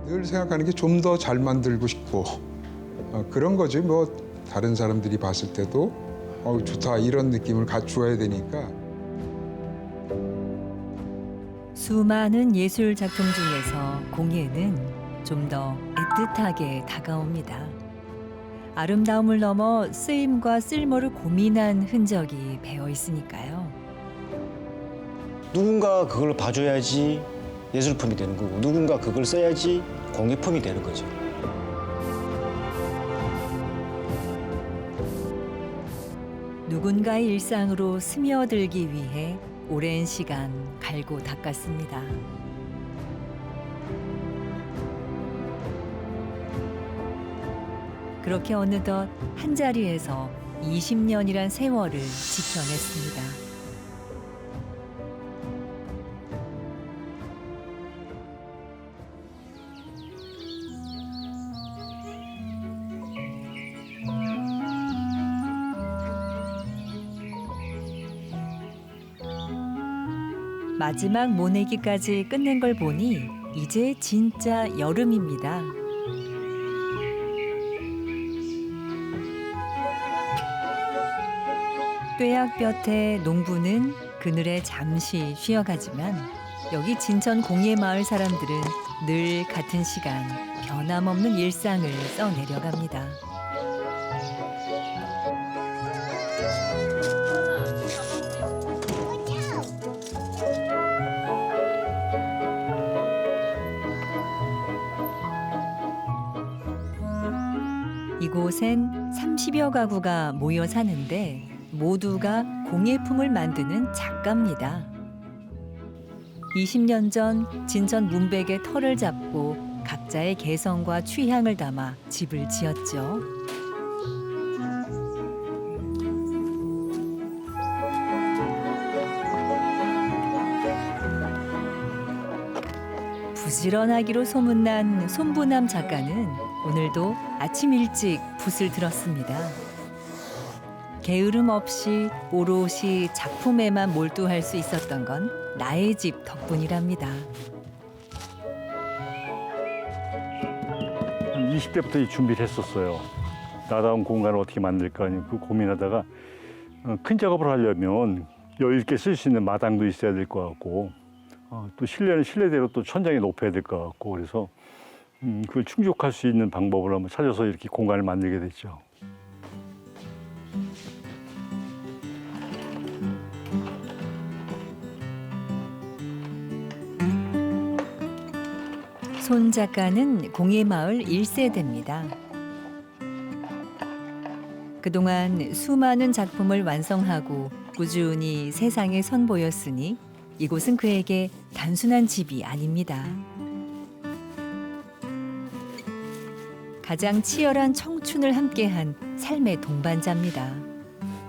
늘 생각하는 게 좀 더 잘 만들고 싶고 그런 거지 뭐 다른 사람들이 봤을 때도 좋다 이런 느낌을 갖추어야 되니까. 수많은 예술 작품 중에서 공예는 좀 더 애틋하게 다가옵니다. 아름다움을 넘어 쓰임과 쓸모를 고민한 흔적이 배어 있으니까요. 누군가 그걸 봐줘야지 예술품이 되는 거고 누군가 그걸 써야지 공예품이 되는 거죠. 누군가의 일상으로 스며들기 위해 오랜 시간 갈고 닦았습니다. 그렇게 어느덧 한자리에서 20년이란 세월을 지켜냈습니다. 마지막 모내기까지 끝낸 걸 보니 이제 진짜 여름입니다. 뙤약볕에 농부는 그늘에 잠시 쉬어가지만 여기 진천 공예마을 사람들은 늘 같은 시간 변함없는 일상을 써내려갑니다. 이곳엔 30여 가구가 모여 사는데 모두가 공예품을 만드는 작가입니다. 20년 전 진천 문백의 터를 잡고 각자의 개성과 취향을 담아 집을 지었죠. 부지런하기로 소문난 손부남 작가는 오늘도 아침 일찍 붓을 들었습니다. 게으름 없이 오롯이 작품에만 몰두할 수 있었던 건 나의 집 덕분이랍니다. 한 20대부터 준비를 했었어요. 나다운 공간을 어떻게 만들까 그 고민하다가 큰 작업을 하려면 여유 있게 쓸 수 있는 마당도 있어야 될 것 같고 또 실내는 실내대로 또 천장이 높아야 될 것 같고 그래서 그걸 충족할 수 있는 방법을 한번 찾아서 이렇게 공간을 만들게 됐죠. 손 작가는 공예마을 1세대입니다. 그동안 수많은 작품을 완성하고 꾸준히 세상에 선보였으니 이곳은 그에게 단순한 집이 아닙니다. 가장 치열한 청춘을 함께한 삶의 동반자입니다.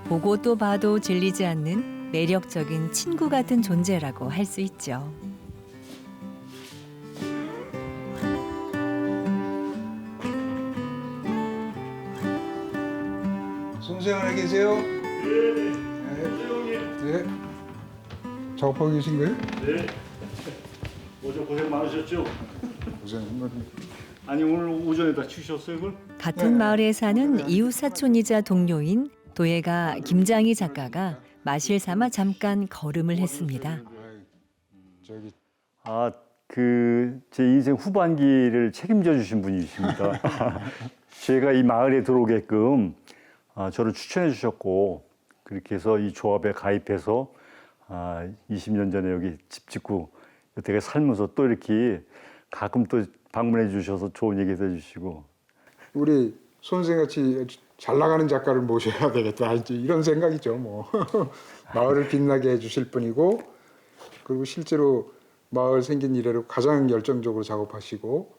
보고 또 봐도 질리지 않는 매력적인 친구 같은 존재라고 할 수 있죠. 선생 안에 계세요? 네. 작업하고 계신 거예요? 네. 어제 고생 많으셨죠? 고생한 거 아니 오늘 오전에 다 치우셨어요 이걸? 같은 마을에 사는 이웃 사촌이자 동료인 도예가 김장희 작가가 마실 삼아 잠깐 걸음을 했습니다. 저기 제 인생 후반기를 책임져 주신 분이십니다. 제가 이 마을에 들어오게끔 저를 추천해 주셨고 그렇게 해서 이 조합에 가입해서 20년 전에 여기 집 짓고 여태가 살면서 또 이렇게 가끔 또 방문해 주셔서 좋은 얘기도 해주시고 우리 선생같이 잘 나가는 작가를 모셔야 되겠다 이런 생각이죠. 뭐 마을을 빛나게 해주실 분이고 그리고 실제로 마을 생긴 이래로 가장 열정적으로 작업하시고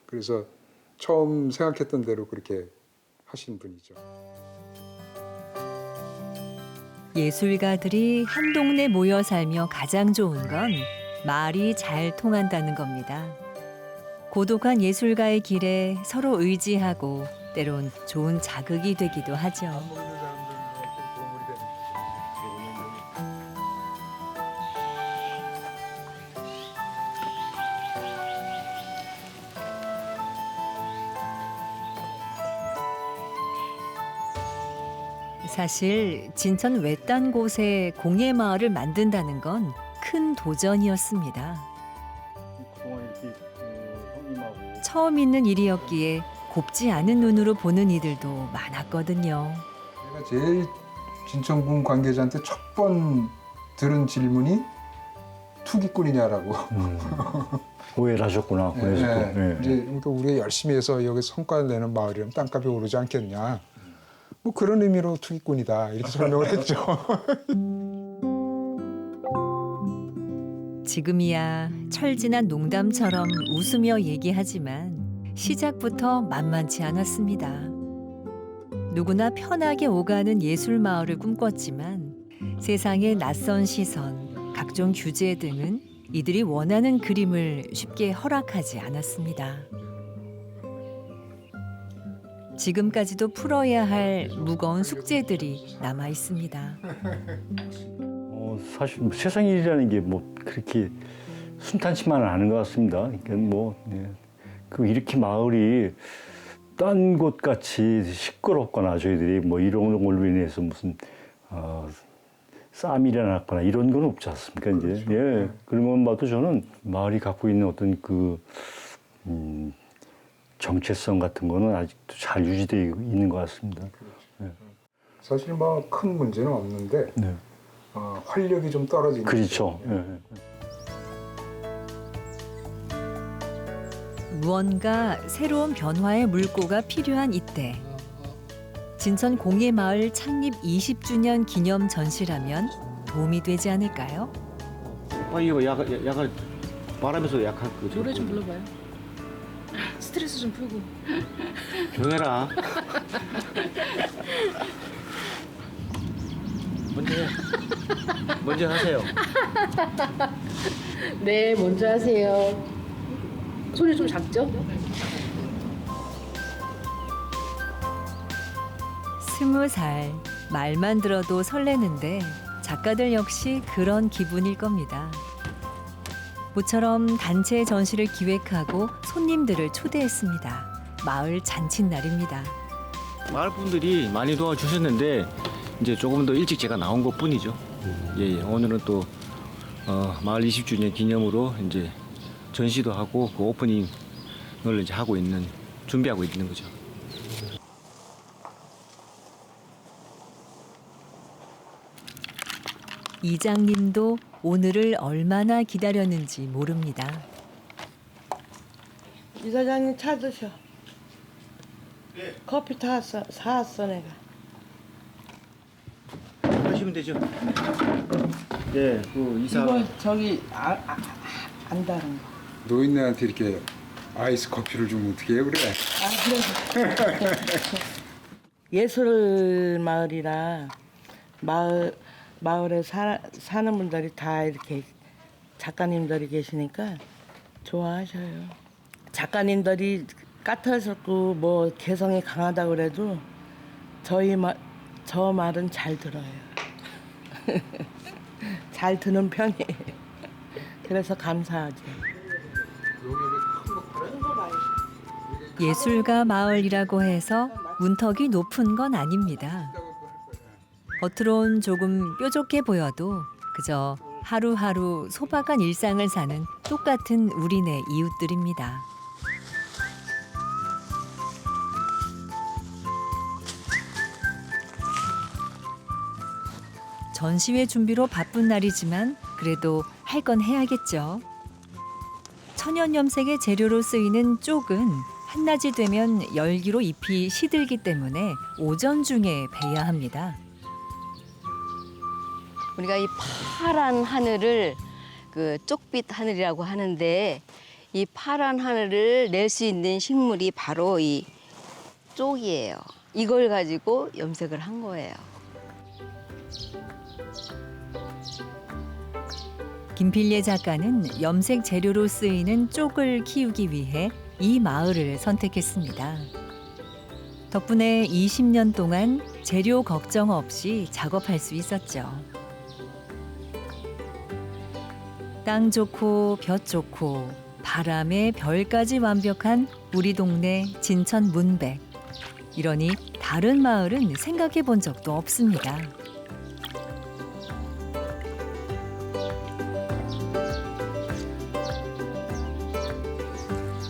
그래서 처음 생각했던 대로 그렇게 하신 분이죠. 예술가들이 한 동네 모여 살며 가장 좋은 건 말이 잘 통한다는 겁니다. 고독한 예술가의 길에 서로 의지하고 때론 좋은 자극이 되기도 하죠. 사실 진천 외딴 곳에 공예 마을을 만든다는 건 큰 도전이었습니다. 그동안 이렇게 형님하고 처음 있는 일이었기에 곱지 않은 눈으로 보는 이들도 많았거든요. 제가 제일 진천군 관계자한테 첫 번 들은 질문이 투기꾼이냐라고. 오해를 하셨구나. 그래서 이제 그러니까 우리가 열심히 해서 여기 성과 내는 마을이라면 땅값이 오르지 않겠냐. 뭐 그런 의미로 투기꾼이다 이렇게 설명을 했죠. 지금이야 철진한 농담처럼 웃으며 얘기하지만 시작부터 만만치 않았습니다. 누구나 편하게 오가는 예술 마을을 꿈꿨지만 세상의 낯선 시선, 각종 규제 등은 이들이 원하는 그림을 쉽게 허락하지 않았습니다. 지금까지도 풀어야 할 무거운 숙제들이 남아 있습니다. 사실 뭐 세상 일이라는 게 뭐 그렇게 순탄치만은 않은 것 같습니다. 그러니까 뭐 그 이렇게 마을이 딴 곳 같이 시끄럽거나 저희들이 뭐 이런 걸로 인해서 무슨 싸움이 일어났거나 이런 건 없지 않습니까? 이제 그런 것만 봐도 저는 마을이 갖고 있는 어떤 그 정체성 같은 거는 아직도 잘 유지되어 있는 것 같습니다. 사실 뭐 큰 문제는 없는데 네. 활력이 좀 떨어지는. 그렇죠. 무언가 새로운 변화의 물꼬가 필요한 이때 진천 공예마을 창립 20주년 기념 전시라면 도움이 되지 않을까요? 이거 약간 바람에서 약한 그 노래 좀 불러봐요. 스트레스 좀 풀고. 조용해라. 먼저 하세요. 네, 먼저 하세요. 소리 좀 작죠? 20살 말만 들어도 설레는데 작가들 역시 그런 기분일 겁니다. 모처럼 단체 전시를 기획하고 손님들을 초대했습니다. 마을 잔칫날입니다. 마을 분들이 많이 도와주셨는데 이제 조금 더 일찍 제가 나온 것 뿐이죠. 오늘은 또 마을 20주년 기념으로 이제 전시도 하고 그 오프닝을 이제 준비하고 있는 거죠. 이장님도 오늘을 얼마나 기다렸는지 모릅니다. 이 사장님 차 드셔. 커피 사왔어 내가. 하시면 되죠. 네, 그 이사. 이거 저기 안 다른 거. 노인네한테 이렇게 아이스 커피를 주면 어떻게 해요 그래? 그래. 예술 마을이라 마을에 사는 분들이 다 이렇게 작가님들이 계시니까 좋아하셔요. 작가님들이 까탈스럽고 뭐 개성이 강하다 그래도 저 말은 잘 들어요. 잘 듣는 편이에요. 그래서 감사하죠. 예술가 마을이라고 해서 문턱이 높은 건 아닙니다. 겉으론 조금 뾰족해 보여도 그저 하루하루 소박한 일상을 사는 똑같은 우리네 이웃들입니다. 전시회 준비로 바쁜 날이지만 그래도 할 건 해야겠죠. 천연염색의 재료로 쓰이는 쪽은 한낮이 되면 열기로 잎이 시들기 때문에 오전 중에 베야 합니다. 우리가 이 파란 하늘을 그 쪽빛 하늘이라고 하는데 이 파란 하늘을 낼 수 있는 식물이 바로 이 쪽이에요. 이걸 가지고 염색을 한 거예요. 김필례 작가는 염색 재료로 쓰이는 쪽을 키우기 위해 이 마을을 선택했습니다. 덕분에 20년 동안 재료 걱정 없이 작업할 수 있었죠. 땅 좋고 볕 좋고 바람에 별까지 완벽한 우리 동네 진천 문백. 이러니 다른 마을은 생각해 본 적도 없습니다.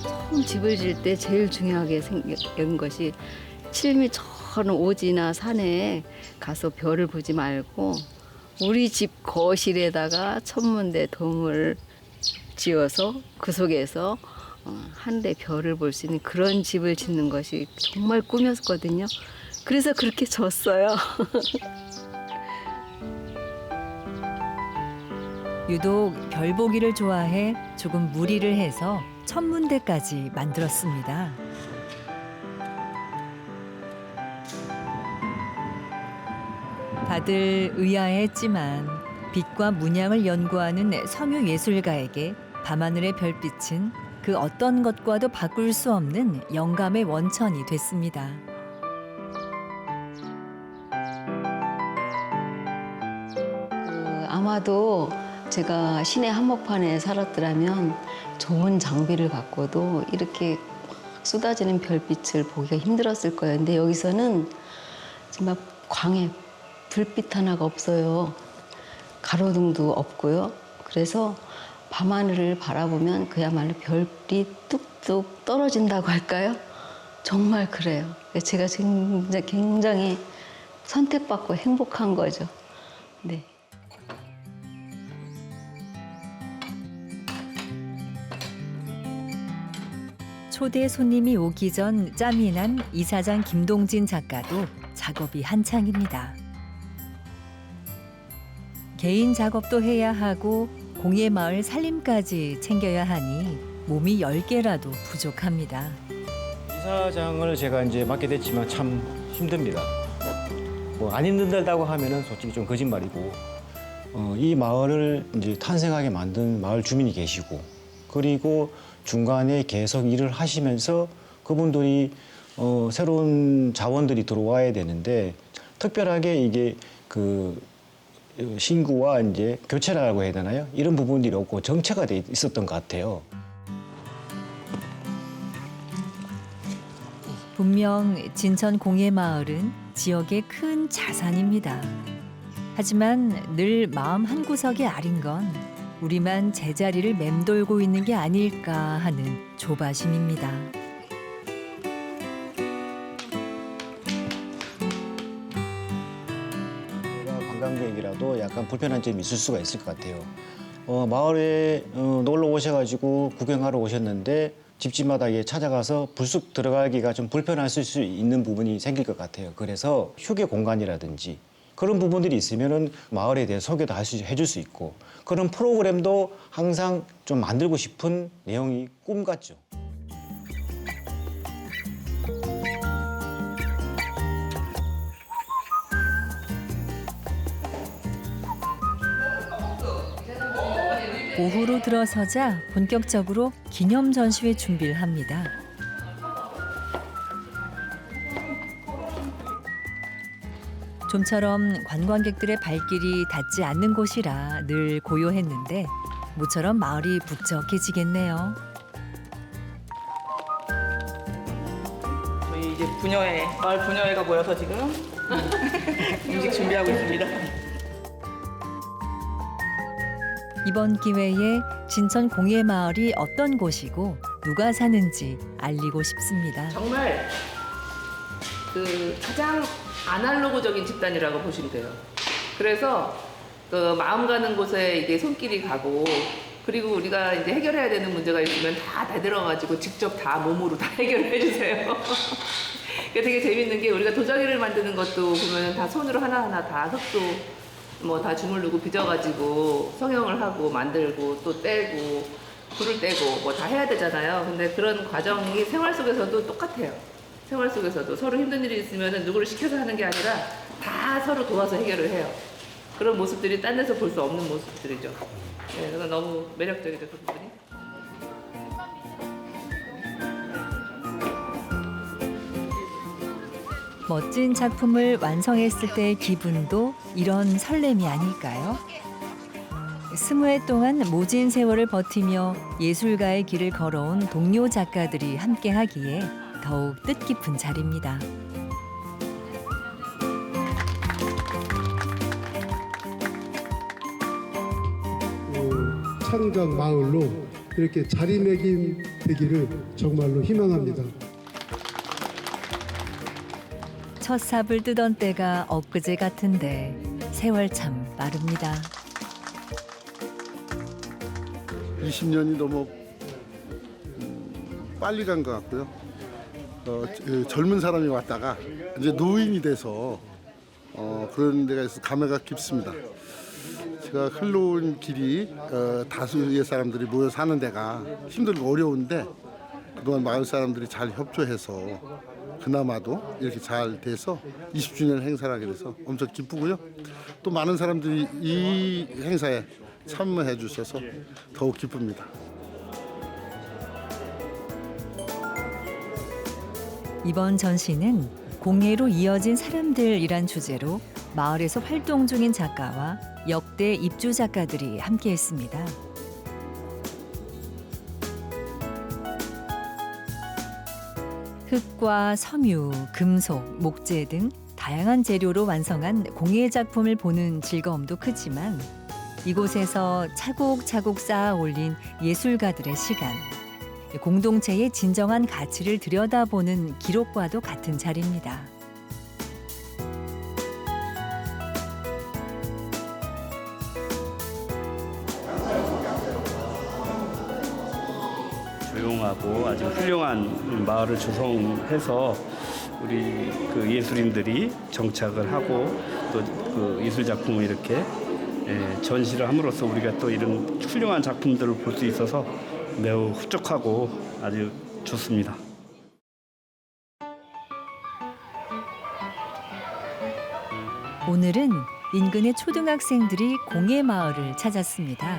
처음 집을 지을 때 제일 중요하게 생긴 것이 칠미 저 오지나 산에 가서 별을 보지 말고 우리 집 거실에다가 천문대 돔을 지어서 그 속에서 하늘의 별을 볼 수 있는 그런 집을 짓는 것이 정말 꿈이었거든요. 그래서 그렇게 졌어요. 유독 별 보기를 좋아해 조금 무리를 해서 천문대까지 만들었습니다. 다들 의아해했지만 빛과 문양을 연구하는 섬유 예술가에게 밤하늘의 별빛은 그 어떤 것과도 바꿀 수 없는 영감의 원천이 됐습니다. 아마도 제가 시내 한복판에 살았더라면 좋은 장비를 갖고도 이렇게 쏟아지는 별빛을 보기가 힘들었을 거예요. 근데 여기서는 정말 광해, 불빛 하나가 없어요. 가로등도 없고요. 그래서 밤하늘을 바라보면 그야말로 별이 뚝뚝 떨어진다고 할까요? 정말 그래요. 제가 굉장히 선택받고 행복한 거죠. 네. 초대 손님이 오기 전 짬이 난 이사장 김동진 작가도 작업이 한창입니다. 개인 작업도 해야 하고 공예 마을 살림까지 챙겨야 하니 몸이 10개라도 부족합니다. 이사장을 제가 이제 맡게 됐지만 참 힘듭니다. 뭐 안 힘들다고 하면은 솔직히 좀 거짓말이고, 이 마을을 이제 탄생하게 만든 마을 주민이 계시고, 그리고 중간에 계속 일을 하시면서 그분들이 새로운 자원들이 들어와야 되는데, 특별하게 이게 그 신구와 이제 교체라고 해야 되나요? 이런 부분들이 없고 정체가 돼 있었던 것 같아요. 분명 진천 공예마을은 지역의 큰 자산입니다. 하지만 늘 마음 한구석에 아린 건 우리만 제자리를 맴돌고 있는 게 아닐까 하는 조바심입니다. 관광객이라도 약간 불편한 점이 있을 수가 있을 것 같아요. 마을에 놀러 오셔가지고 구경하러 오셨는데 집집마다 찾아가서 불쑥 들어가기가 좀 불편하실 수 있는 부분이 생길 것 같아요. 그래서 휴게 공간이라든지 그런 부분들이 있으면은 마을에 대해 소개도 해줄 수 있고 그런 프로그램도 항상 좀 만들고 싶은 내용이 꿈 같죠. 오후로 들어서자 본격적으로 기념 전시회 준비를 합니다. 좀처럼 관광객들의 발길이 닿지 않는 곳이라 늘 고요했는데 모처럼 마을이 북적해지겠네요. 저희 이제 마을 부녀회가 모여서 지금 음식 준비하고 있습니다. 이번 기회에 진천 공예마을이 어떤 곳이고 누가 사는지 알리고 싶습니다. 정말 그 가장 아날로그적인 집단이라고 보시면 돼요. 그래서 그 마음 가는 곳에 이게 손길이 가고 그리고 우리가 이제 해결해야 되는 문제가 있으면 다 대들어가지고 직접 다 몸으로 다 해결해 주세요. 되게 재밌는 게 우리가 도자기를 만드는 것도 보면 다 손으로 하나하나 다 흙도 뭐 다 주물르고 빚어가지고 성형을 하고 만들고 또 떼고 불을 떼고 뭐 다 해야 되잖아요. 근데 그런 과정이 생활 속에서도 똑같아요. 생활 속에서도 서로 힘든 일이 있으면 누구를 시켜서 하는 게 아니라 다 서로 도와서 해결을 해요. 그런 모습들이 딴 데서 볼 수 없는 모습들이죠. 네, 그래서 너무 매력적이죠, 그 부분이. 멋진 작품을 완성했을 때의 기분도 이런 설렘이 아닐까요? 20해 동안 모진 세월을 버티며 예술가의 길을 걸어온 동료 작가들이 함께하기에 더욱 뜻깊은 자리입니다. 창작 마을로 이렇게 자리매김되기를 정말로 희망합니다. 첫 삽을 뜨던 때가 엊그제 같은데 세월 참 빠릅니다. 20년이 너무 빨리 간 것 같고요. 젊은 사람이 왔다가 이제 노인이 돼서 그런 데가 있어서 감회가 깊습니다. 제가 흘러온 길이 다수의 사람들이 모여 사는 데가 힘들고 어려운데 그동안 마을 사람들이 잘 협조해서 그나마도 이렇게 잘 돼서 20주년 행사를 하게 돼서 엄청 기쁘고요. 또 많은 사람들이 이 행사에 참여해 주셔서 더욱 기쁩니다. 이번 전시는 공예로 이어진 사람들이란 주제로 마을에서 활동 중인 작가와 역대 입주 작가들이 함께했습니다. 흙과 섬유, 금속, 목재 등 다양한 재료로 완성한 공예 작품을 보는 즐거움도 크지만 이곳에서 차곡차곡 쌓아 올린 예술가들의 시간, 공동체의 진정한 가치를 들여다보는 기록과도 같은 자리입니다. 조용하고 아주 훌륭한 마을을 조성해서 우리 그 예술인들이 정착을 하고 또 그 예술 작품을 이렇게 전시를 함으로써 우리가 또 이런 훌륭한 작품들을 볼 수 있어서 매우 흡족하고 아주 좋습니다. 오늘은 인근의 초등학생들이 공예 마을을 찾았습니다.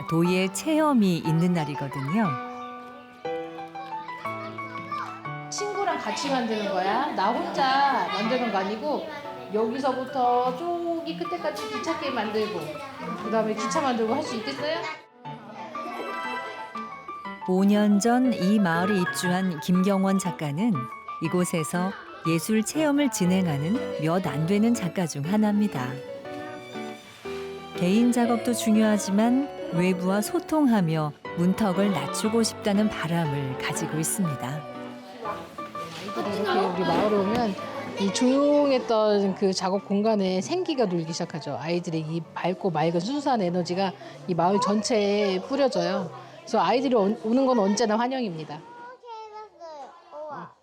도예 체험이 있는 날이거든요. 친구랑 같이 만드는 거야. 나 혼자 만드는 거 아니고 여기서부터 저기 끝에까지 기차 게임 만들고 그다음에 기차 만들고 할 수 있겠어요? 5년 전 이 마을에 입주한 김경원 작가는 이곳에서 예술 체험을 진행하는 몇 안 되는 작가 중 하나입니다. 개인 작업도 중요하지만 외부와 소통하며 문턱을 낮추고 싶다는 바람을 가지고 있습니다. 이렇게 우리 마을에 오면 이 조용했던 그 작업 공간에 생기가 돌기 시작하죠. 아이들의 이 밝고 맑은 순수한 에너지가 이 마을 전체에 뿌려져요. 그래서 아이들이 오는 건 언제나 환영입니다.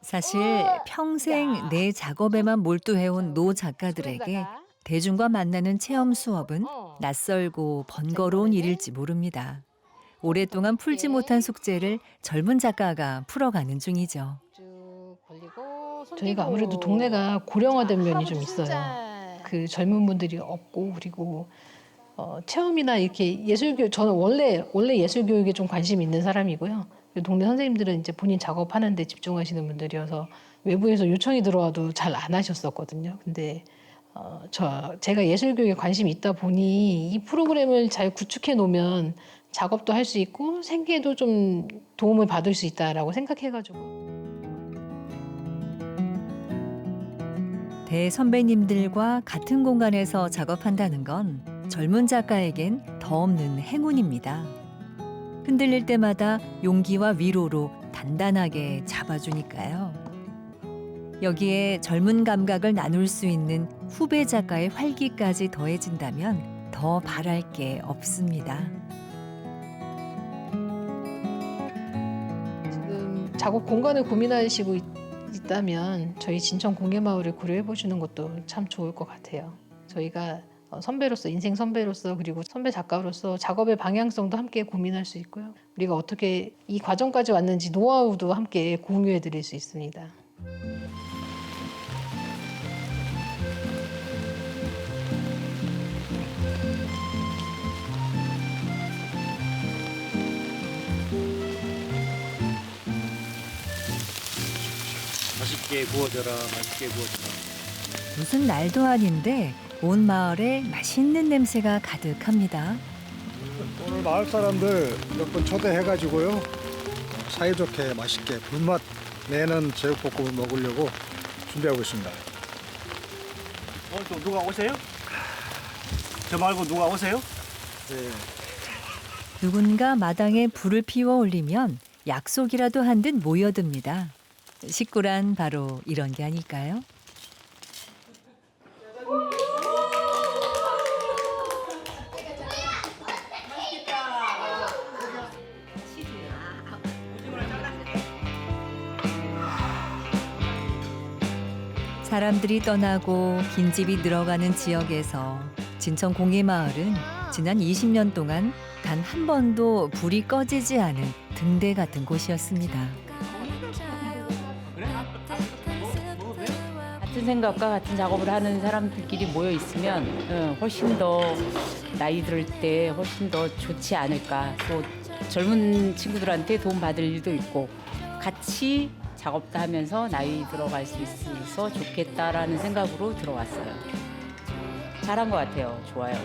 사실 평생 내 작업에만 몰두해온 노 작가들에게 대중과 만나는 체험 수업은 낯설고 번거로운 일일지 모릅니다. 오랫동안 풀지 못한 숙제를 젊은 작가가 풀어가는 중이죠. 저희가 아무래도 동네가 고령화된 면이 좀 있어요. 그 젊은 분들이 없고 그리고 체험이나 이렇게 예술교육 저는 원래 예술교육에 좀 관심이 있는 사람이고요. 동네 선생님들은 이제 본인 작업하는 데 집중하시는 분들이어서 외부에서 요청이 들어와도 잘 안 하셨었거든요. 근데 제가 예술교육에 관심이 있다 보니 이 프로그램을 잘 구축해 놓으면 작업도 할 수 있고 생계에도 좀 도움을 받을 수 있다라고 생각해가지고. 대선배님들과 같은 공간에서 작업한다는 건 젊은 작가에겐 더 없는 행운입니다. 흔들릴 때마다 용기와 위로로 단단하게 잡아주니까요. 여기에 젊은 감각을 나눌 수 있는 후배 작가의 활기까지 더해진다면 더 바랄 게 없습니다. 지금 작업 공간을 고민하시고 있다면 저희 진천 공예마을을 고려해 보시는 것도 참 좋을 것 같아요. 저희가 선배로서 인생 선배로서 그리고 선배 작가로서 작업의 방향성도 함께 고민할 수 있고요. 우리가 어떻게 이 과정까지 왔는지 노하우도 함께 공유해 드릴 수 있습니다. 맛있게 구워져라, 맛있게 구워져라. 무슨 날도 아닌데 온 마을에 맛있는 냄새가 가득합니다. 오늘 마을 사람들 몇 번 초대해가지고요. 사이좋게 맛있게 불맛 내는 제육볶음을 먹으려고 준비하고 있습니다. 오늘 또 누가 오세요? 저 말고 누가 오세요? 네. 누군가 마당에 불을 피워 올리면 약속이라도 한 듯 모여듭니다. 식구란 바로 이런 게 아닐까요? 사람들이 떠나고 빈집이 늘어가는 지역에서 진천 공예마을은 지난 20년 동안 단 한 번도 불이 꺼지지 않은 등대 같은 곳이었습니다. 같은 생각과 같은 작업을 하는 사람들끼리 모여 있으면 훨씬 더 나이 들 때 훨씬 더 좋지 않을까. 또 젊은 친구들한테 도움 받을 일도 있고 같이 작업도 하면서 나이 들어갈 수 있어서 좋겠다라는 생각으로 들어왔어요. 잘한 것 같아요. 좋아요.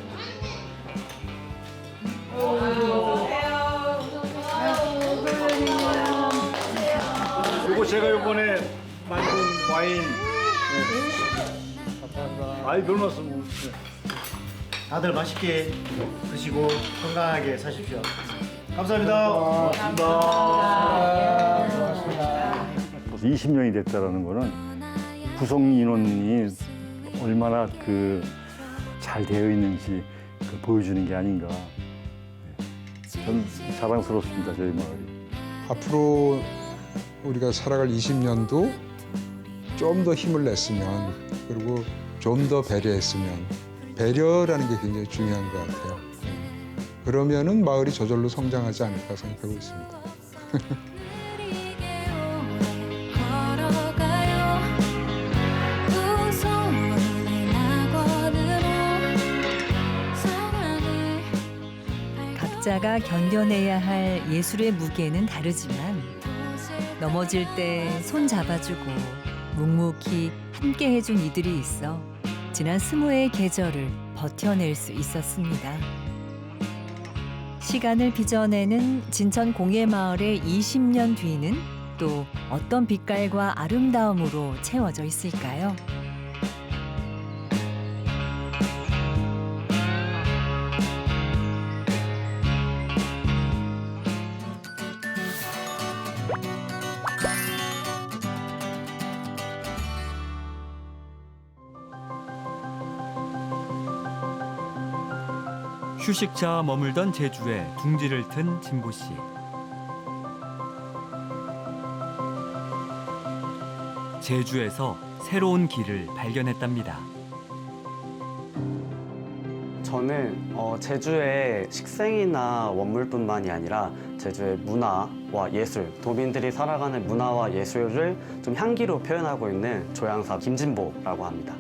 이거 제가 이번에 만든 와인. 감사합니다. 아이, 별 말씀. 다들 맛있게 드시고 건강하게 사십시오. 감사합니다. 고맙습니다. 20년이 됐다라는 거는 구성 인원이 얼마나 잘 되어 있는지 보여주는 게 아닌가. 전 자랑스럽습니다, 저희 마을이. 앞으로 우리가 살아갈 20년도 좀 더 힘을 냈으면, 그리고 좀 더 배려했으면, 배려라는 게 굉장히 중요한 것 같아요. 그러면은 마을이 저절로 성장하지 않을까 생각하고 있습니다. 각자가 견뎌내야 할 예술의 무게는 다르지만 넘어질 때 손 잡아주고 묵묵히 함께 해준 이들이 있어 지난 20회의 계절을 버텨낼 수 있었습니다. 시간을 빚어내는 진천 공예마을의 20년 뒤는 또 어떤 빛깔과 아름다움으로 채워져 있을까요? 휴식차 머물던 제주에 둥지를 튼 진보 씨. 제주에서 새로운 길을 발견했답니다. 저는 제주의 식생이나 원물뿐만이 아니라 제주의 문화와 예술, 도민들이 살아가는 문화와 예술을 좀 향기로 표현하고 있는 조향사 김진보라고 합니다.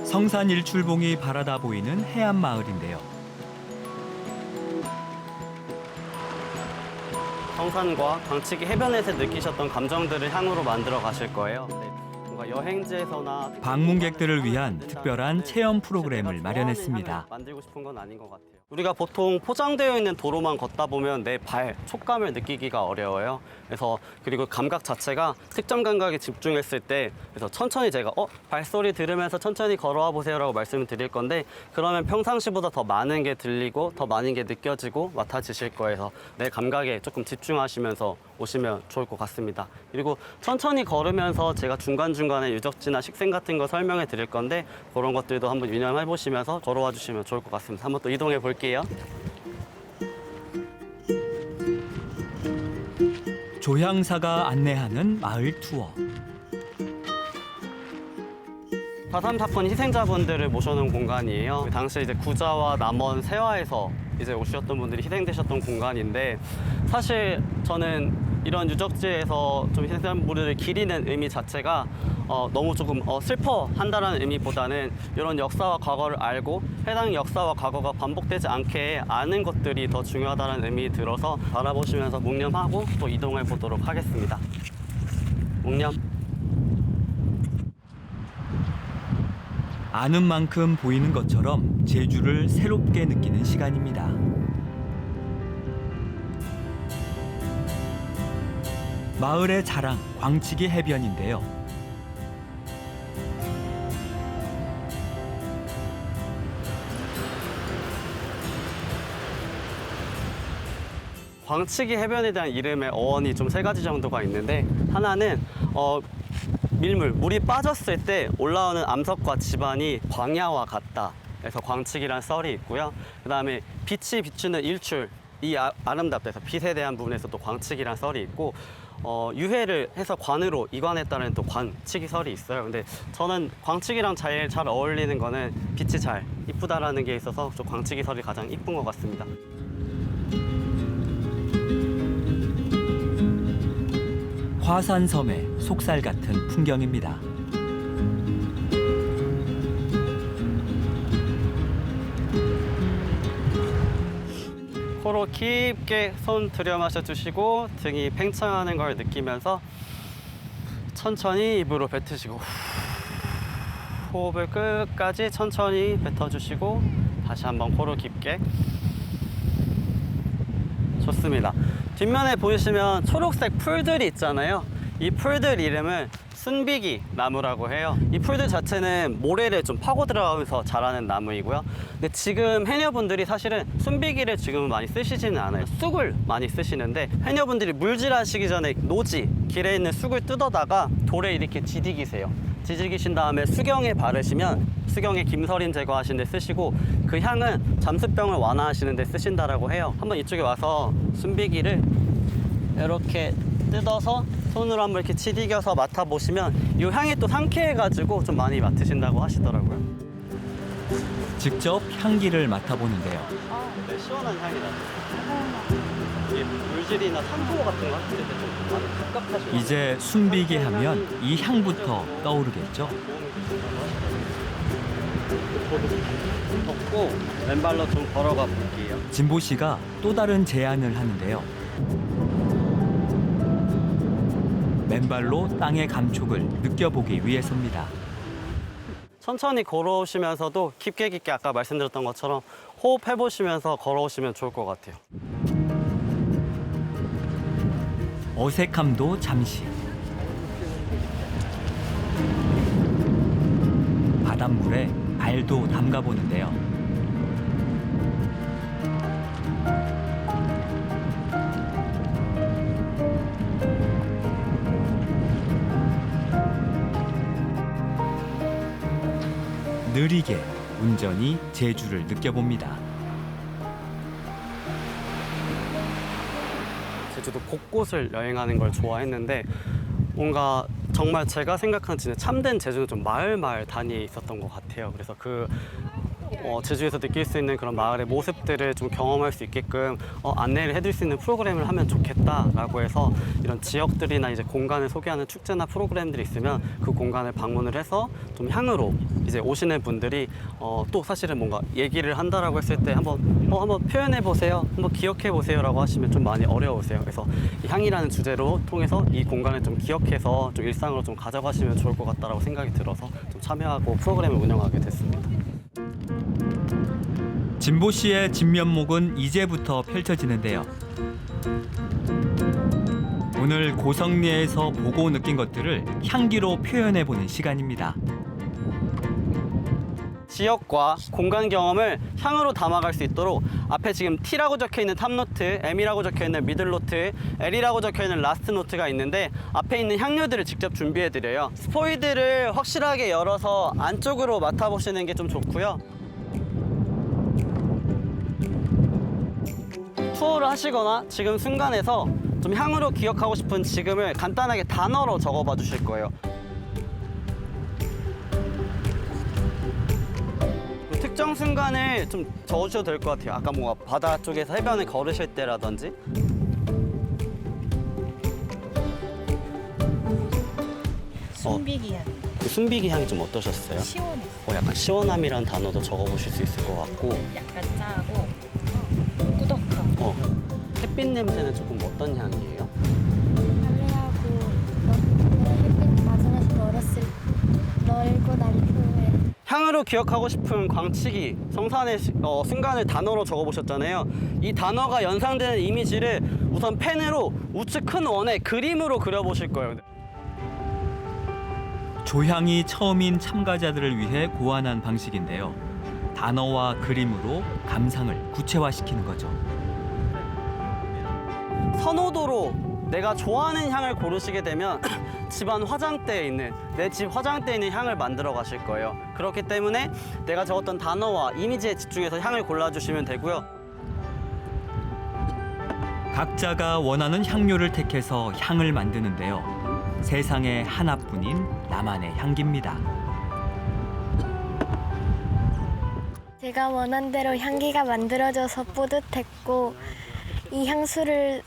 성산 일출봉이 바라다 보이는 해안 마을인데요. 성산과 강치기 해변에서 느끼셨던 감정들을 향으로 만들어 가실 거예요. 뭔가 여행지에서나 방문객들을 위한 특별한 체험 프로그램을 마련했습니다. 만들고 싶은 건 아닌 것 같아요. 우리가 보통 포장되어 있는 도로만 걷다 보면 내 발 촉감을 느끼기가 어려워요. 그리고 감각 자체가 특정 감각에 집중했을 때 그래서 천천히 제가 발소리 들으면서 천천히 걸어와 보세요라고 말씀을 드릴 건데 그러면 평상시보다 더 많은 게 들리고 더 많은 게 느껴지고 맡아지실 거여서 내 감각에 조금 집중하시면서 오시면 좋을 것 같습니다. 그리고 천천히 걸으면서 제가 중간중간에 유적지나 식생 같은 거 설명해 드릴 건데 그런 것들도 한번 유념해 보시면서 걸어와 주시면 좋을 것 같습니다. 한번 또 이동해 볼게요. 조향사가 안내하는 마을 투어. 4.3 사건 희생자분들을 모셔놓은 공간이에요. 당시 이제 구자와 남원, 세화에서 이제 오셨던 분들이 희생되셨던 공간인데, 사실 저는 이런 유적지에서 좀 희생자분들을 기리는 의미 자체가 너무 조금 슬퍼한다라는 의미보다는 이런 역사와 과거를 알고 해당 역사와 과거가 반복되지 않게 아는 것들이 더 중요하다는 의미 들어서 바라보시면서 묵념하고 또 이동해 보도록 하겠습니다. 묵념. 아는 만큼 보이는 것처럼 제주를 새롭게 느끼는 시간입니다. 마을의 자랑, 광치기 해변인데요. 광치기 해변에 대한 이름의 어원이 좀 3가지 정도가 있는데, 하나는 밀물, 물이 빠졌을 때 올라오는 암석과 지반이 광야와 같다. 그래서 광치기란 썰이 있고요. 그다음에 빛이 비추는 일출, 이 아름답다 해서 빛에 대한 부분에서 또 광치기란 썰이 있고, 유해를 해서 관으로 이관했다는 또 광치기 설이 있어요. 근데 저는 광치기랑 제일 잘 어울리는 거는 빛이 잘 이쁘다라는 게 있어서 좀 광치기 설이 가장 이쁜 것 같습니다. 화산섬의 속살 같은 풍경입니다. 코로 깊게 손 들여 마셔 주시고 등이 팽창하는 걸 느끼면서 천천히 입으로 뱉으시고, 호흡을 끝까지 천천히 뱉어주시고 다시 한번 코로 깊게. 좋습니다. 뒷면에 보이시면 초록색 풀들이 있잖아요. 이 풀들 이름은 순비기 나무라고 해요. 이 풀들 자체는 모래를 좀 파고 들어가면서 자라는 나무이고요. 근데 지금 해녀분들이 사실은 순비기를 지금은 많이 쓰시지는 않아요. 쑥을 많이 쓰시는데, 해녀분들이 물질하시기 전에 노지, 길에 있는 쑥을 뜯어다가 돌에 이렇게 디디기세요. 디디기신 다음에 수경에 바르시면 수경에 김서림 제거하시는 데 쓰시고, 그 향은 잠수병을 완화하시는 데 쓰신다라고 해요. 한번 이쪽에 와서 순비기를 이렇게 뜯어서 손으로 한번 이렇게 치디겨서 맡아보시면 이 향이 또 상쾌해가지고 좀 많이 맡으신다고 하시더라고요. 직접 향기를 맡아보는데요. 네, 시원한 향이 나죠. 이게 물질이나 산소 같은 거 하실 때 좀 많이 갑갑하시고. 이제 순비기 하면 이 향부터 떠오르겠죠. 덮고 맨발로 좀 걸어가 볼게요. 진보 씨가 또 다른 제안을 하는데요. 맨발로 땅의 감촉을 느껴보기 위해서입니다. 천천히 걸어오시면서도 깊게 깊게 아까 말씀드렸던 것처럼 호흡해보시면서 걸어오시면 좋을 것 같아요. 어색함도 잠시. 바닷물에 발도 담가보는데요. 느리게 운전히 제주를 느껴봅니다. 제주도 곳곳을 여행하는 걸 좋아했는데, 뭔가 정말 제가 생각하는 진짜 참된 제주는 좀 마을 단위에 있었던 것 같아요. 그래서 제주에서 느낄 수 있는 그런 마을의 모습들을 좀 경험할 수 있게끔 안내를 해드릴 수 있는 프로그램을 하면 좋겠다라고 해서, 이런 지역들이나 이제 공간을 소개하는 축제나 프로그램들이 있으면 그 공간을 방문을 해서 좀 향으로 이제 오시는 분들이 또 사실은 뭔가 얘기를 한다라고 했을 때 한번 표현해 보세요, 한번 기억해 보세요라고 하시면 좀 많이 어려우세요. 그래서 이 향이라는 주제로 통해서 이 공간을 좀 기억해서 좀 일상으로 좀 가져가시면 좋을 것 같다라고 생각이 들어서 좀 참여하고 프로그램을 운영하게 됐습니다. 진보 씨의 진면목은 이제부터 펼쳐지는데요. 오늘 고성리에서 보고 느낀 것들을 향기로 표현해보는 시간입니다. 지역과 공간 경험을 향으로 담아갈 수 있도록 앞에 지금 T라고 적혀있는 탑노트, M이라고 적혀있는 미들노트, L이라고 적혀있는 라스트노트가 있는데, 앞에 있는 향료들을 직접 준비해드려요. 스포이드를 확실하게 열어서 안쪽으로 맡아보시는 게 좀 좋고요. 투어를 하시거나 지금 순간에서 좀 향으로 기억하고 싶은 지금을 간단하게 단어로 적어봐 주실 거예요. 특정 순간을 좀 적어주셔도 될 것 같아요. 아까 뭔가 바다 쪽에서 해변을 걸으실 때라든지. 순비기 향. 그 순비기 향이 좀 어떠셨어요? 시원했어요. 약간 시원함이라는 단어도 적어보실 수 있을 것 같고. 약간 짜고 꾸덕하고. 햇빛 냄새는 조금 어떤 향이에요? 담배하고 햇빛 맞으면서 널고 날 후에 향으로 기억하고 싶은 광치기, 성산의 순간을 단어로 적어보셨잖아요. 이 단어가 연상되는 이미지를 우선 펜으로 우측 큰 원에 그림으로 그려보실 거예요. 조향이 처음인 참가자들을 위해 고안한 방식인데요. 단어와 그림으로 감상을 구체화시키는 거죠. 선호도로 내가 좋아하는 향을 고르시게 되면 집안 화장대에 있는, 내 집 화장대에 있는 향을 만들어 가실 거예요. 그렇기 때문에 내가 적었던 단어와 이미지에 집중해서 향을 골라주시면 되고요. 각자가 원하는 향료를 택해서 향을 만드는데요. 세상에 하나뿐인 나만의 향기입니다. 제가 원한 대로 향기가 만들어져서 뿌듯했고 이 향수를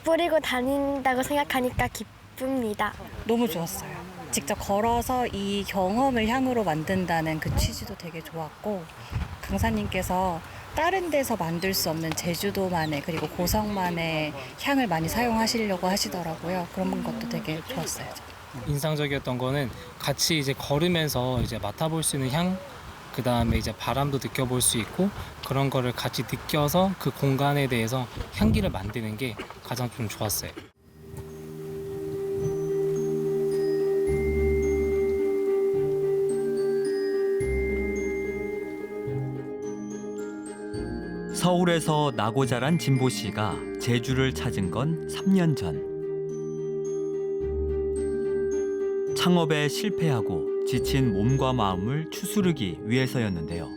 뿌리고 다닌다고 생각하니까 기쁩니다. 너무 좋았어요. 직접 걸어서 이 경험을 향으로 만든다는 그 취지도 되게 좋았고 강사님께서 다른 데서 만들 수 없는 제주도만의 그리고 고성만의 향을 많이 사용하시려고 하시더라고요. 그런 것도 되게 좋았어요. 인상적이었던 거는 같이 이제 걸으면서 이제 맡아볼 수 있는 향, 그 다음에 이제 바람도 느껴볼 수 있고 그런 거를 같이 느껴서 그 공간에 대해서 향기를 만드는 게 가장 좀 좋았어요. 서울에서 나고 자란 진보 씨가 제주를 찾은 건 3년 전. 창업에 실패하고 지친 몸과 마음을 추스르기 위해서였는데요.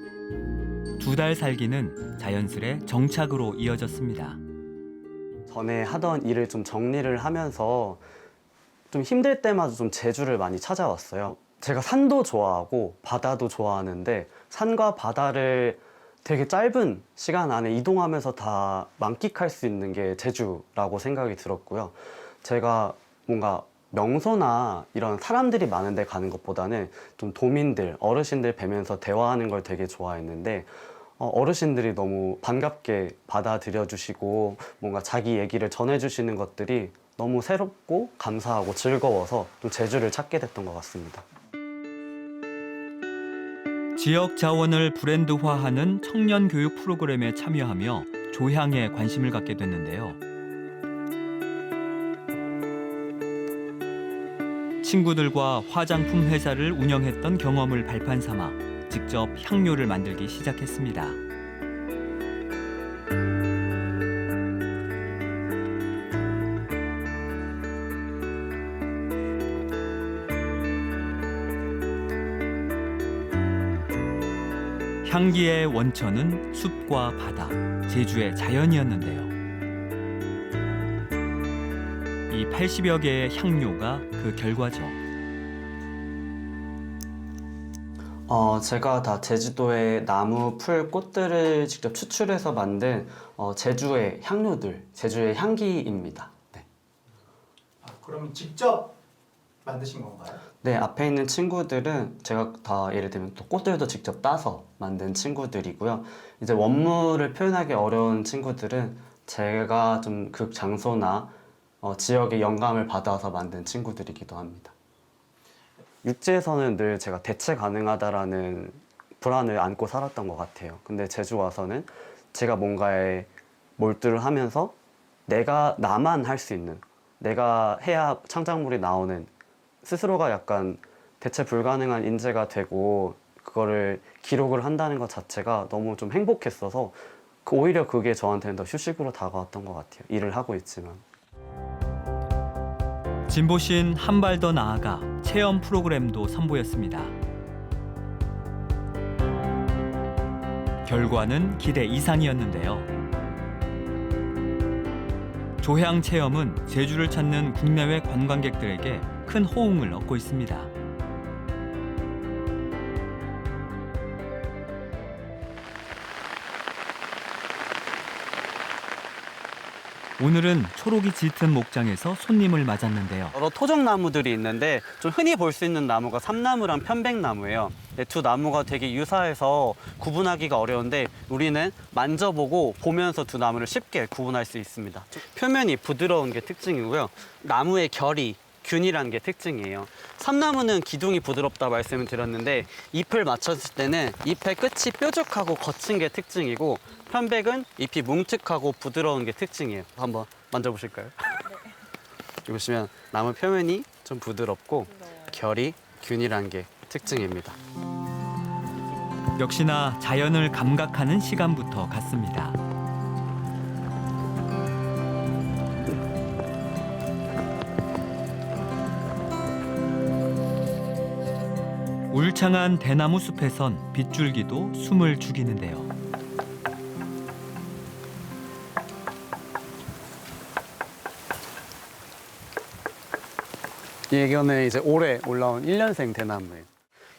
2달 살기는 자연스레 정착으로 이어졌습니다. 전에 하던 일을 좀 정리를 하면서 좀 힘들 때마다 좀 제주를 많이 찾아왔어요. 제가 산도 좋아하고 바다도 좋아하는데 산과 바다를 되게 짧은 시간 안에 이동하면서 다 만끽할 수 있는 게 제주라고 생각이 들었고요. 제가 뭔가 명소나 이런 사람들이 많은 데 가는 것보다는 좀 도민들, 어르신들 뵈면서 대화하는 걸 되게 좋아했는데 어르신들이 너무 반갑게 받아들여 주시고 뭔가 자기 얘기를 전해주시는 것들이 너무 새롭고 감사하고 즐거워서 좀 제주를 찾게 됐던 것 같습니다. 지역 자원을 브랜드화하는 청년 교육 프로그램에 참여하며 조향에 관심을 갖게 됐는데요. 친구들과 화장품 회사를 운영했던 경험을 발판 삼아 직접 향료를 만들기 시작했습니다. 향기의 원천은 숲과 바다, 제주의 자연이었는데요. 이 80여 개의 향료가 그 결과죠. 제가 다 제주도의 나무, 풀, 꽃들을 직접 추출해서 만든 제주의 향료들, 제주의 향기입니다. 네. 그럼 직접 만드신 건가요? 네, 앞에 있는 친구들은 제가 다 예를 들면 또 꽃들도 직접 따서 만든 친구들이고요. 이제 원물을 표현하기 어려운 친구들은 제가 좀 그 장소나 지역의 영감을 받아서 만든 친구들이기도 합니다. 육지에서는 늘 제가 대체 가능하다라는 불안을 안고 살았던 것 같아요. 근데 제주 와서는 제가 뭔가에 몰두를 하면서 나만 할 수 있는, 내가 해야 창작물이 나오는 스스로가 약간 대체 불가능한 인재가 되고 그거를 기록을 한다는 것 자체가 너무 좀 행복했어서 오히려 그게 저한테는 더 휴식으로 다가왔던 것 같아요. 일을 하고 있지만. 진보 씨는 한 발 더 나아가 체험 프로그램도 선보였습니다. 결과는 기대 이상이었는데요. 조향 체험은 제주를 찾는 국내외 관광객들에게 큰 호응을 얻고 있습니다. 오늘은 초록이 짙은 목장에서 손님을 맞았는데요. 여러 토종나무들이 있는데 좀 흔히 볼 수 있는 나무가 삼나무랑 편백나무예요. 두 나무가 되게 유사해서 구분하기가 어려운데 우리는 만져보고 보면서 두 나무를 쉽게 구분할 수 있습니다. 표면이 부드러운 게 특징이고요. 나무의 결이 균이라는 게 특징이에요. 삼나무는 기둥이 부드럽다 말씀을 드렸는데 잎을 맞췄을 때는 잎의 끝이 뾰족하고 거친 게 특징이고 편백은 잎이 뭉툭하고 부드러운 게 특징이에요. 한번 만져보실까요? 여기 보시면 나무 표면이 좀 부드럽고 결이 균이라는 게 특징입니다. 역시나 자연을 감각하는 시간부터 갔습니다. 울창한 대나무 숲에선 빗줄기도 숨을 죽이는데요. 이거는 이제 올해 올라온 1년생 대나무예요.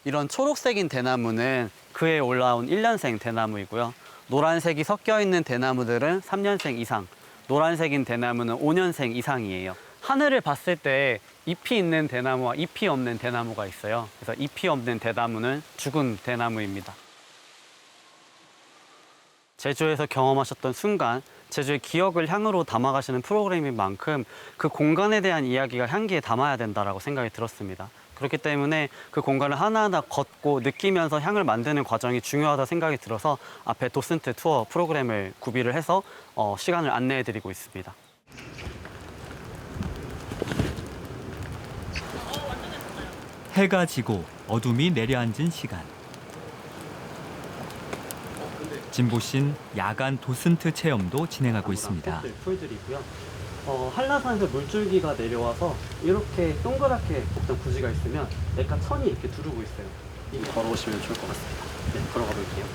이런 초록색인 대나무는 그해 올라온 1년생 대나무이고요. 노란색이 섞여 있는 대나무들은 3년생 이상, 노란색인 대나무는 5년생 이상이에요. 하늘을 봤을 때 잎이 있는 대나무와 잎이 없는 대나무가 있어요. 그래서 잎이 없는 대나무는 죽은 대나무입니다. 제주에서 경험하셨던 순간, 제주의 기억을 향으로 담아가시는 프로그램인 만큼 그 공간에 대한 이야기가 향기에 담아야 된다고 생각이 들었습니다. 그렇기 때문에 그 공간을 하나하나 걷고 느끼면서 향을 만드는 과정이 중요하다 생각이 들어서 앞에 도슨트 투어 프로그램을 구비를 해서 시간을 안내해드리고 있습니다. 해가 지고 어둠이 내려앉은 시간. 진보 씨는 야간 도슨트 체험도 진행하고 있습니다. 풀들이고요. 한라산에서 물줄기가 내려와서 이렇게 동그랗게 걷던 구지가 있으면 약간 천이 이렇게 두르고 있어요. 이거 걸어오시면 좋을 것 같습니다. 네, 걸어가 볼게요.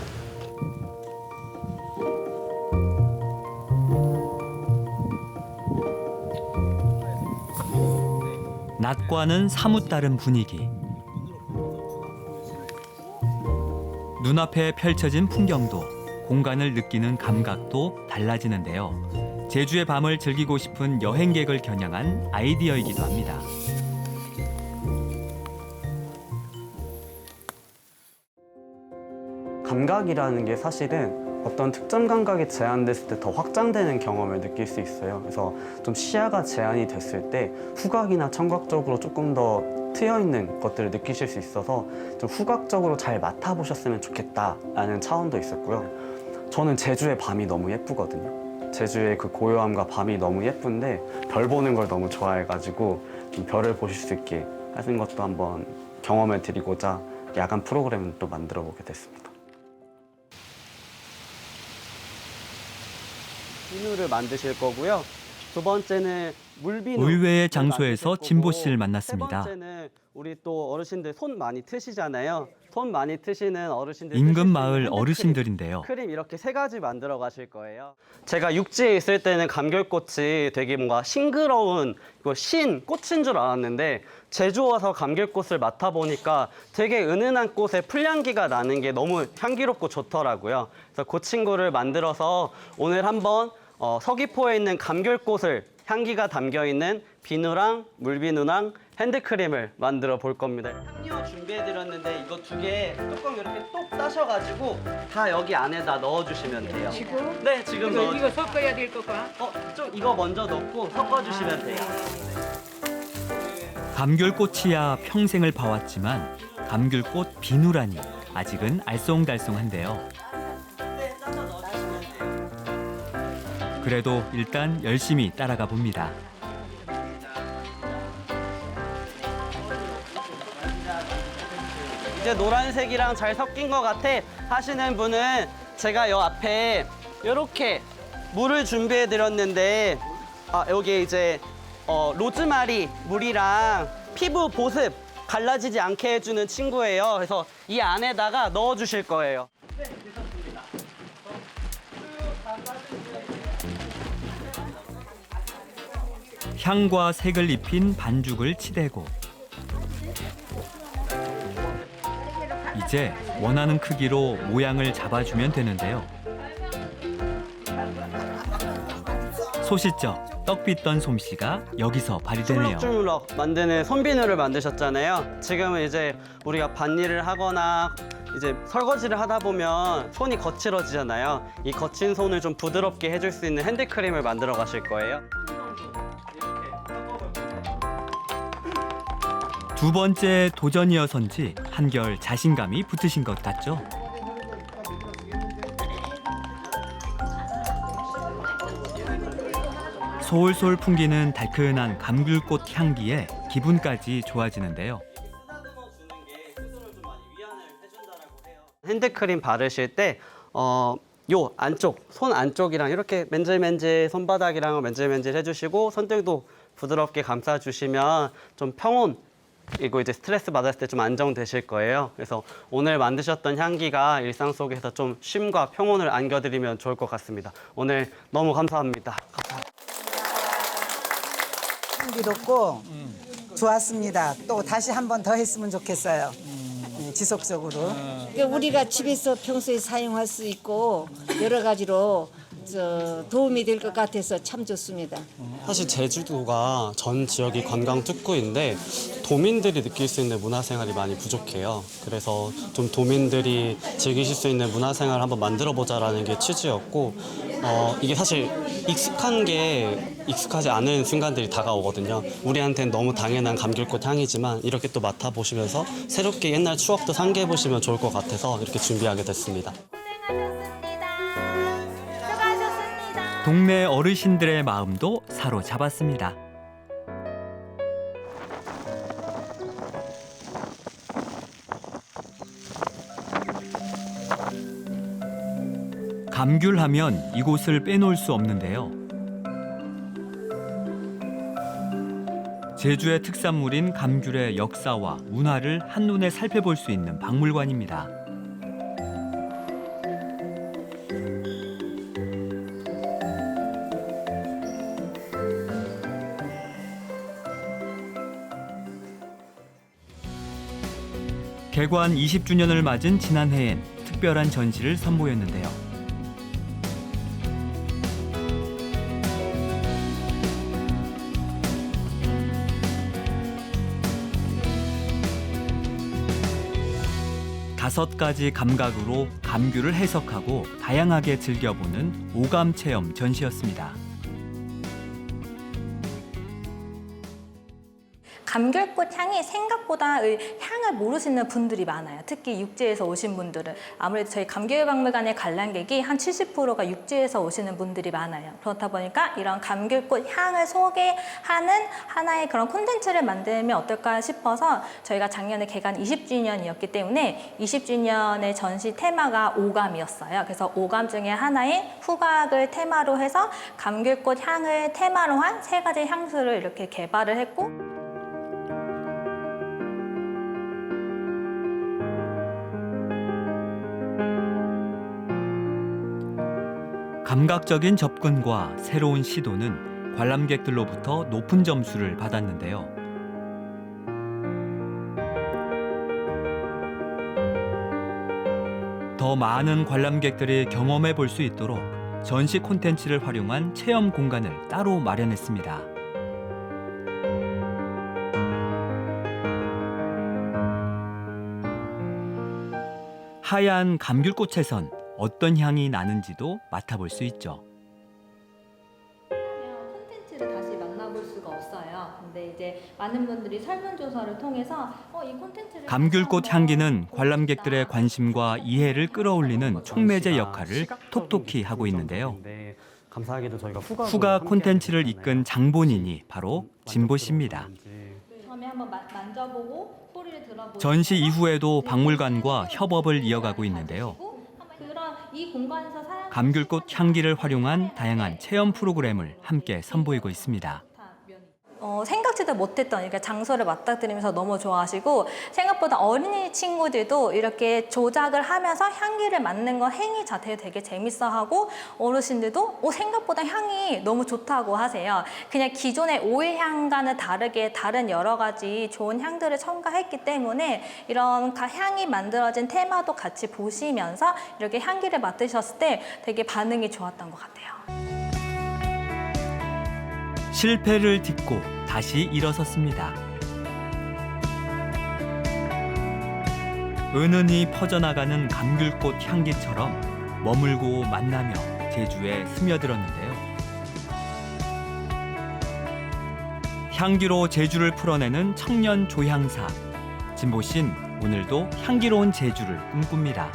낮과는 사뭇 다른 분위기. 눈앞에 펼쳐진 풍경도 공간을 느끼는 감각도 달라지는데요. 제주의 밤을 즐기고 싶은 여행객을 겨냥한 아이디어이기도 합니다. 감각이라는 게 사실은 어떤 특정 감각이 제한됐을 때 더 확장되는 경험을 느낄 수 있어요. 그래서 좀 시야가 제한이 됐을 때 후각이나 청각적으로 조금 더 트여있는 것들을 느끼실 수 있어서 좀 후각적으로 잘 맡아보셨으면 좋겠다라는 차원도 있었고요. 저는 제주의 밤이 너무 예쁘거든요. 제주의 그 고요함과 밤이 너무 예쁜데 별 보는 걸 너무 좋아해가지고 좀 별을 보실 수 있게 하는 것도 한번 경험을 드리고자 야간 프로그램을 또 만들어 보게 됐습니다. 비누를 만드실 거고요. 두 번째는 물비누. 의외의 장소에서 진보 씨를 만났습니다. 세 번째는 우리 또 어르신들 손 많이 트시잖아요. 손 많이 트시는 어르신들 인근 마을 어르신들인데요. 크림 이렇게 세 가지 만들어 가실 거예요. 제가 육지에 있을 때는 감귤꽃이 되게 뭔가 싱그러운 신 꽃인 줄 알았는데 제주 와서 감귤꽃을 맡아보니까 되게 은은한 꽃에 풀향기가 나는 게 너무 향기롭고 좋더라고요. 그래서 그 친구를 만들어서 오늘 한번 서귀포에 있는 감귤꽃을 향기가 담겨있는 비누랑 물비누랑 핸드크림을 만들어 볼 겁니다. 향료 준비해드렸는데 이거 두 개 뚜껑 이렇게 똑 따셔가지고 다 여기 안에다 넣어주시면 돼요. 지금? 네, 지금 이거 섞어야 될 거가? 좀 이거 먼저 넣고 섞어주시면 돼요. 감귤꽃이야 평생을 봐왔지만 감귤꽃 비누라니 아직은 알쏭달쏭한데요. 그래도 일단 열심히 따라가 봅니다. 이제 노란색이랑 잘 섞인 것 같아 하시는 분은 제가 요 앞에 이렇게 물을 준비해 드렸는데 여기 이제 로즈마리 물이랑 피부 보습 갈라지지 않게 해주는 친구예요. 그래서 이 안에다가 넣어 주실 거예요. 향과 색을 입힌 반죽을 치대고 이제 원하는 크기로 모양을 잡아주면 되는데요. 소시적 떡 빚던 솜씨가 여기서 발휘되네요. 주물럭주물럭 만드는 손비누를 만드셨잖아요. 지금은 이제 우리가 밭일을 하거나 이제 설거지를 하다 보면 손이 거칠어지잖아요. 이 거친 손을 좀 부드럽게 해줄 수 있는 핸드크림을 만들어 가실 거예요. 두 번째 도전이어서인지 한결 자신감이 붙으신 것 같죠? 솔솔 풍기는 달큰한 감귤꽃 향기에 기분까지 좋아지는데요. 핸드크림 바르실 때 요 안쪽, 손 안쪽이랑 이렇게 맨질맨질 손바닥이랑 맨질맨질 해주시고 손등도 부드럽게 감싸주시면 좀 평온 그리고 이제 스트레스 받았을 때 좀 안정되실 거예요. 그래서 오늘 만드셨던 향기가 일상 속에서 좀 쉼과 평온을 안겨드리면 좋을 것 같습니다. 오늘 너무 감사합니다. 흥미롭고 좋았습니다. 또 다시 한 번 더 했으면 좋겠어요. 지속적으로. 우리가 집에서 평소에 사용할 수 있고 여러 가지로 도움이 될 것 같아서 참 좋습니다. 사실 제주도가 전 지역이 관광 특구인데 도민들이 느낄 수 있는 문화생활이 많이 부족해요. 그래서 좀 도민들이 즐기실 수 있는 문화생활을 한번 만들어보자라는 게 취지였고 이게 사실 익숙하지 않은 순간들이 다가오거든요. 우리한테는 너무 당연한 감귤꽃 향이지만 이렇게 또 맡아보시면서 새롭게 옛날 추억도 상기해보시면 좋을 것 같아서 이렇게 준비하게 됐습니다. 동네 어르신들의 마음도 사로잡았습니다. 감귤하면 이곳을 빼놓을 수 없는데요. 제주의 특산물인 감귤의 역사와 문화를 한눈에 살펴볼 수 있는 박물관입니다. 개관 20주년을 맞은 지난해엔 특별한 전시를 선보였는데요. 다섯 가지 감각으로 감귤을 해석하고 다양하게 즐겨보는 오감 체험 전시였습니다. 감귤꽃 향이 생각보다 향을 모르시는 분들이 많아요. 특히 육지에서 오신 분들은. 아무래도 저희 감귤박물관의 관람객이 한 70%가 육지에서 오시는 분들이 많아요. 그렇다 보니까 이런 감귤꽃 향을 소개하는 하나의 그런 콘텐츠를 만들면 어떨까 싶어서 저희가 작년에 개관 20주년이었기 때문에 20주년의 전시 테마가 오감이었어요. 그래서 오감 중에 하나의 후각을 테마로 해서 감귤꽃 향을 테마로 한 3가지 향수를 이렇게 개발을 했고 감각적인 접근과 새로운 시도는 관람객들로부터 높은 점수를 받았는데요. 더 많은 관람객들이 경험해 볼 수 있도록 전시 콘텐츠를 활용한 체험 공간을 따로 마련했습니다. 하얀 감귤꽃에선 어떤 향이 나는지도 맡아볼 수 있죠. 콘텐츠를 다시 만나볼 수가 없어요. 근데 이제 많은 분들이 설문조사를 통해서 이 콘텐츠를 감귤꽃 향기는 관람객들의 관심과 이해를 끌어올리는 촉매제 역할을 톡톡히 하고 있는데요. 감사하게도 저희가 후각 콘텐츠를 이끈 장본인이 바로 진보 씨입니다. 처음에 한번 만져보고 소리를 들어보고 전시 이후에도 박물관과 협업을 이어가고 있는데요. 이 공간에서 감귤꽃 향기를 활용한 다양한 체험 프로그램을 함께 선보이고 있습니다. 생각지도 못했던 이렇게 장소를 맞닥뜨리면서 너무 좋아하시고 생각보다 어린이 친구들도 이렇게 조작을 하면서 향기를 맡는 건 행위 자체를 되게 재밌어하고 어르신들도 생각보다 향이 너무 좋다고 하세요. 그냥 기존의 오일향과는 다르게 다른 여러 가지 좋은 향들을 첨가했기 때문에 이런 향이 만들어진 테마도 같이 보시면서 이렇게 향기를 맡으셨을 때 되게 반응이 좋았던 것 같아요. 실패를 딛고 다시 일어섰습니다. 은은히 퍼져나가는 감귤꽃 향기처럼 머물고 만나며 제주에 스며들었는데요. 향기로 제주를 풀어내는 청년 조향사 진보 씨는 오늘도 향기로운 제주를 꿈꿉니다.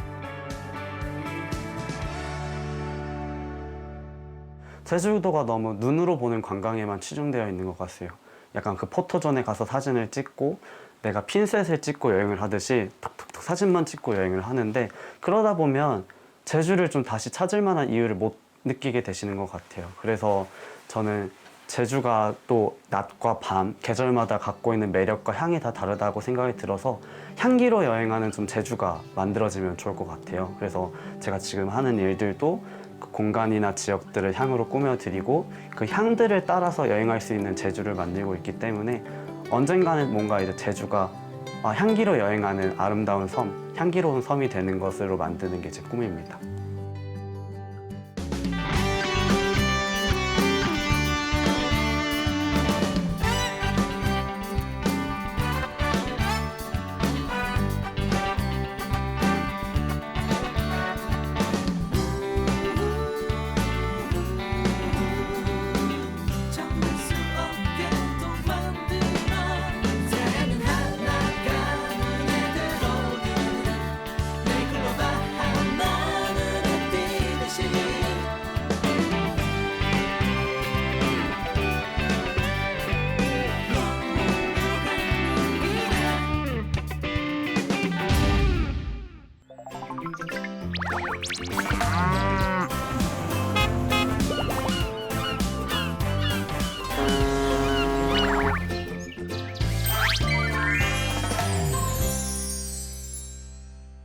제주도가 너무 눈으로 보는 관광에만 치중되어 있는 것 같아요. 약간 그 포토존에 가서 사진을 찍고 내가 핀셋을 찍고 여행을 하듯이 톡톡톡 사진만 찍고 여행을 하는데 그러다 보면 제주를 좀 다시 찾을 만한 이유를 못 느끼게 되시는 것 같아요. 그래서 저는 제주가 또 낮과 밤, 계절마다 갖고 있는 매력과 향이 다 다르다고 생각이 들어서 향기로 여행하는 좀 제주가 만들어지면 좋을 것 같아요. 그래서 제가 지금 하는 일들도 그 공간이나 지역들을 향으로 꾸며드리고 그 향들을 따라서 여행할 수 있는 제주를 만들고 있기 때문에 언젠가는 뭔가 이제 제주가 향기로 여행하는 아름다운 섬, 향기로운 섬이 되는 것으로 만드는 게 제 꿈입니다.